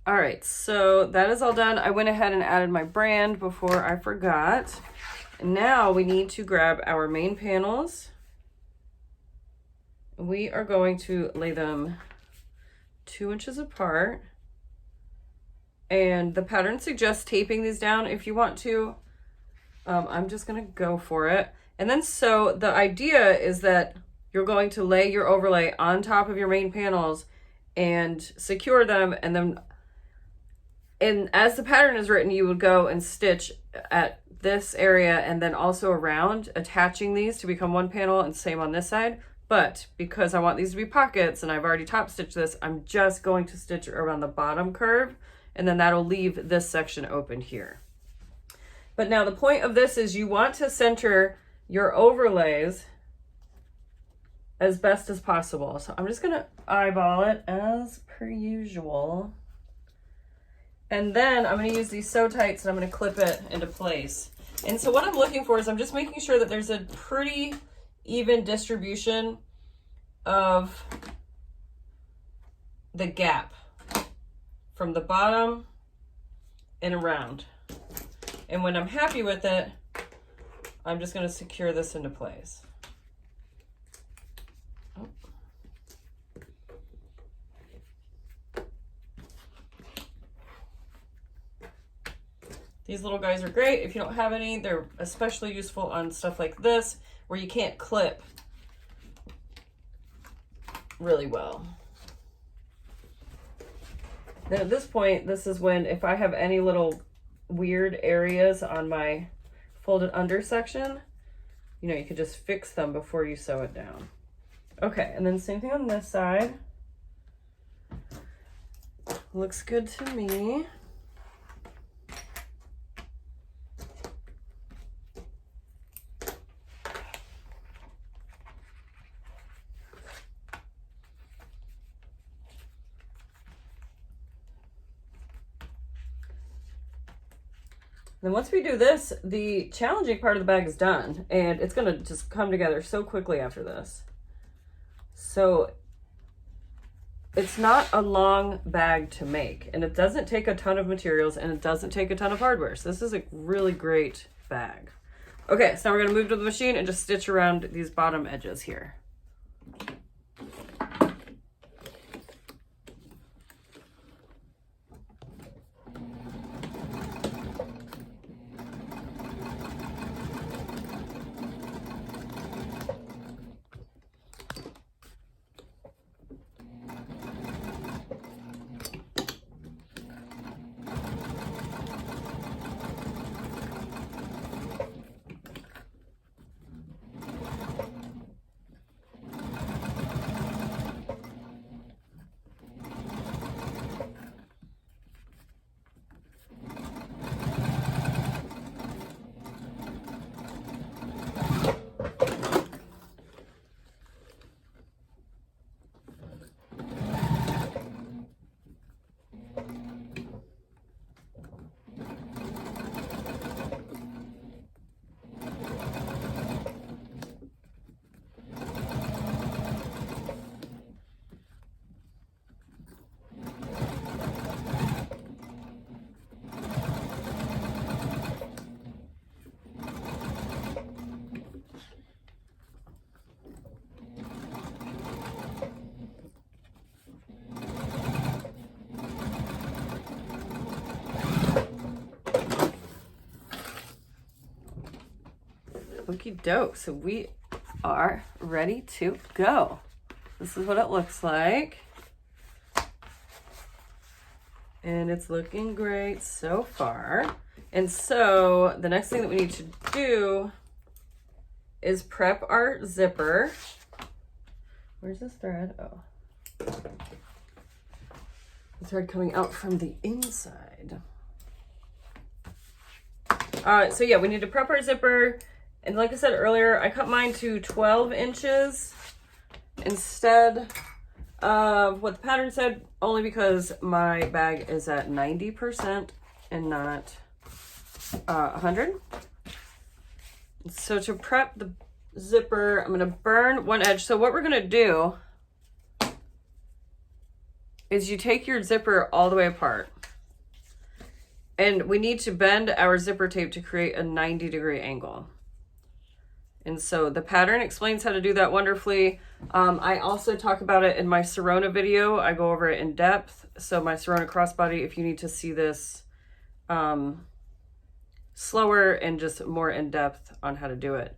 All right, so that is all done. I went ahead and added my brand before I forgot. And now we need to grab our main panels. We are going to lay them 2 inches apart. And the pattern suggests taping these down if you want to. I'm just gonna go for it. And then so the idea is that you're going to lay your overlay on top of your main panels and secure them, and as the pattern is written, you would go and stitch at this area and then also around, attaching these to become one panel, and same on this side. But because I want these to be pockets and I've already top stitched this, I'm just going to stitch around the bottom curve, and then that'll leave this section open here. But now the point of this is you want to center your overlays as best as possible. So I'm just gonna eyeball it as per usual. And then I'm gonna use these sew tights and I'm gonna clip it into place. And so what I'm looking for is I'm just making sure that there's a pretty even distribution of the gap from the bottom and around. And when I'm happy with it, I'm just gonna secure this into place. Oh. These little guys are great. If you don't have any, they're especially useful on stuff like this, where you can't clip really well. Then at this point, this is when, if I have any little weird areas on my folded under section, you know, you could just fix them before you sew it down. Okay, and then same thing on this side. Looks good to me. Then once we do this, the challenging part of the bag is done, and it's gonna just come together so quickly after this. So it's not a long bag to make, and it doesn't take a ton of materials, and it doesn't take a ton of hardware. So this is a really great bag. Okay, so now we're gonna move to the machine and just stitch around these bottom edges here. Okie doke, so we are ready to go. This is what it looks like. And it's looking great so far. And so the next thing that we need to do is prep our zipper. Where's this thread? Oh. The thread coming out from the inside. So yeah, we need to prep our zipper. And like I said earlier, I cut mine to 12 inches instead of what the pattern said, only because my bag is at 90% and not 100. So to prep the zipper, I'm gonna burn one edge. So what we're gonna do is you take your zipper all the way apart. And we need to bend our zipper tape to create a 90-degree angle. And so the pattern explains how to do that wonderfully. I also talk about it in my Sewrona video. I go over it in depth. So my Sewrona crossbody, if you need to see this slower and just more in depth on how to do it,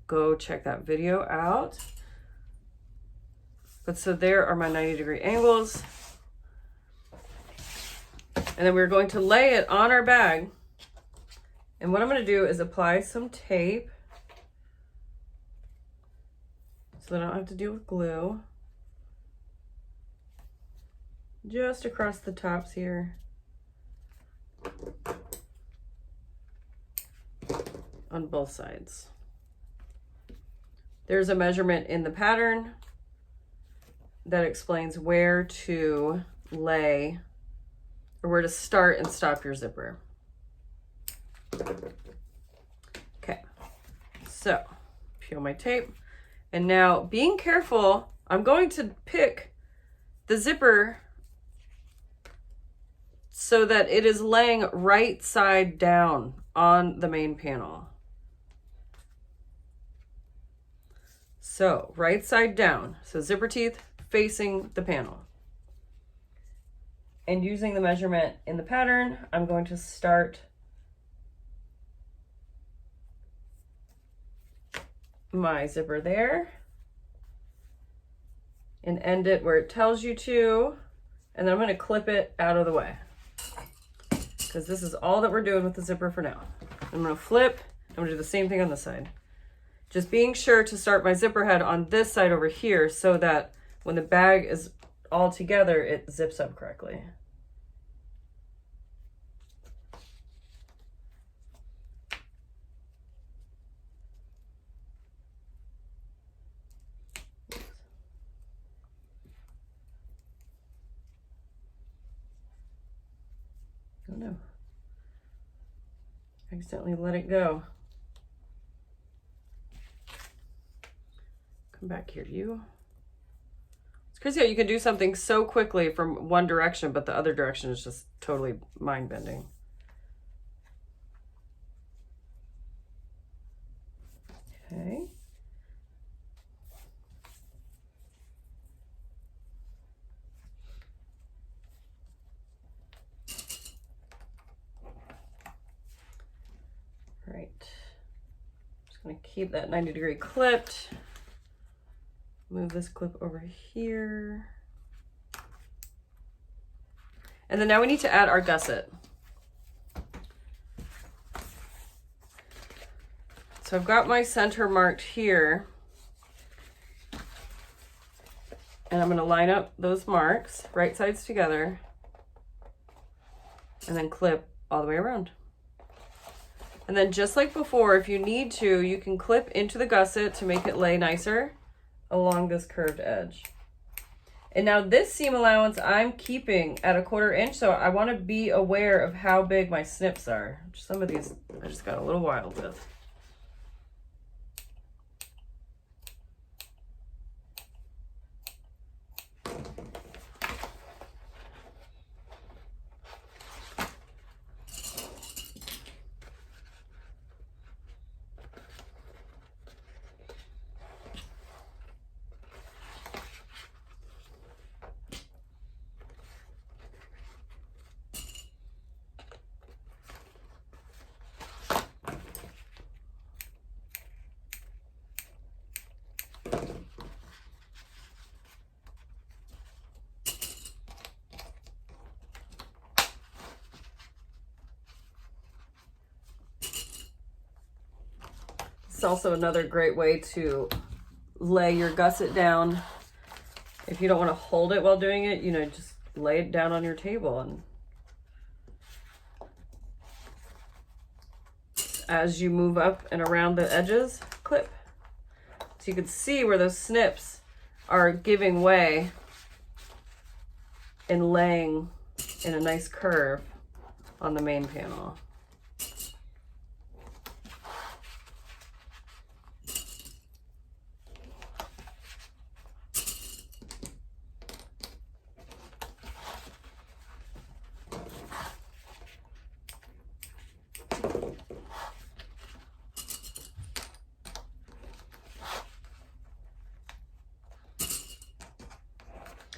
go check that video out. But so there are my 90-degree angles. And then we're going to lay it on our bag. And what I'm going to do is apply some tape so that I don't have to deal with glue. Just across the tops here. On both sides. There's a measurement in the pattern that explains where to lay or where to start and stop your zipper. Okay, so peel my tape. And now, being careful, I'm going to pick the zipper so that it is laying right side down on the main panel. So, right side down. So zipper teeth facing the panel. And using the measurement in the pattern, I'm going to start my zipper there and end it where it tells you to, and then I'm going to clip it out of the way because this is all that we're doing with the zipper for now. I'm going to flip. I'm going to do the same thing on this side. Just being sure to start my zipper head on this side over here so that when the bag is all together, it zips up correctly. Oh no. Accidentally let it go. Come back here, you. It's crazy how you can do something so quickly from one direction, but the other direction is just totally mind-bending. Okay. Right. Just gonna keep that 90-degree clipped. Move this clip over here. And then now we need to add our gusset. So I've got my center marked here. And I'm going to line up those marks, right sides together, and then clip all the way around. And then just like before, if you need to, you can clip into the gusset to make it lay nicer along this curved edge. And now this seam allowance I'm keeping at 1/4 inch, so I want to be aware of how big my snips are. Some of these I just got a little wild with. It's also another great way to lay your gusset down. If you don't want to hold it while doing it, you know, just lay it down on your table, and as you move up and around the edges, clip. So you can see where those snips are giving way and laying in a nice curve on the main panel.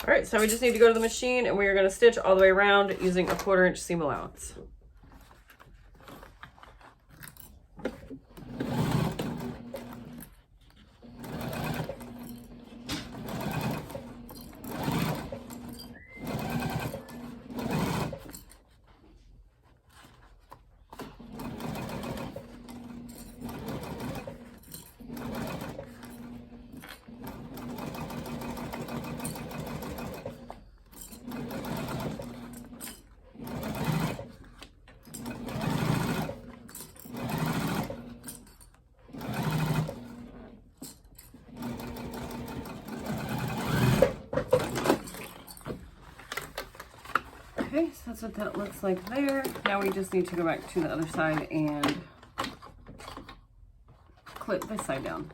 All right, so we just need to go to the machine and we are going to stitch all the way around using a 1/4 inch seam allowance. Okay, so that's what that looks like there. Now we just need to go back to the other side and clip this side down.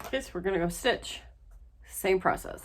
Okay, so we're gonna go stitch. Same process.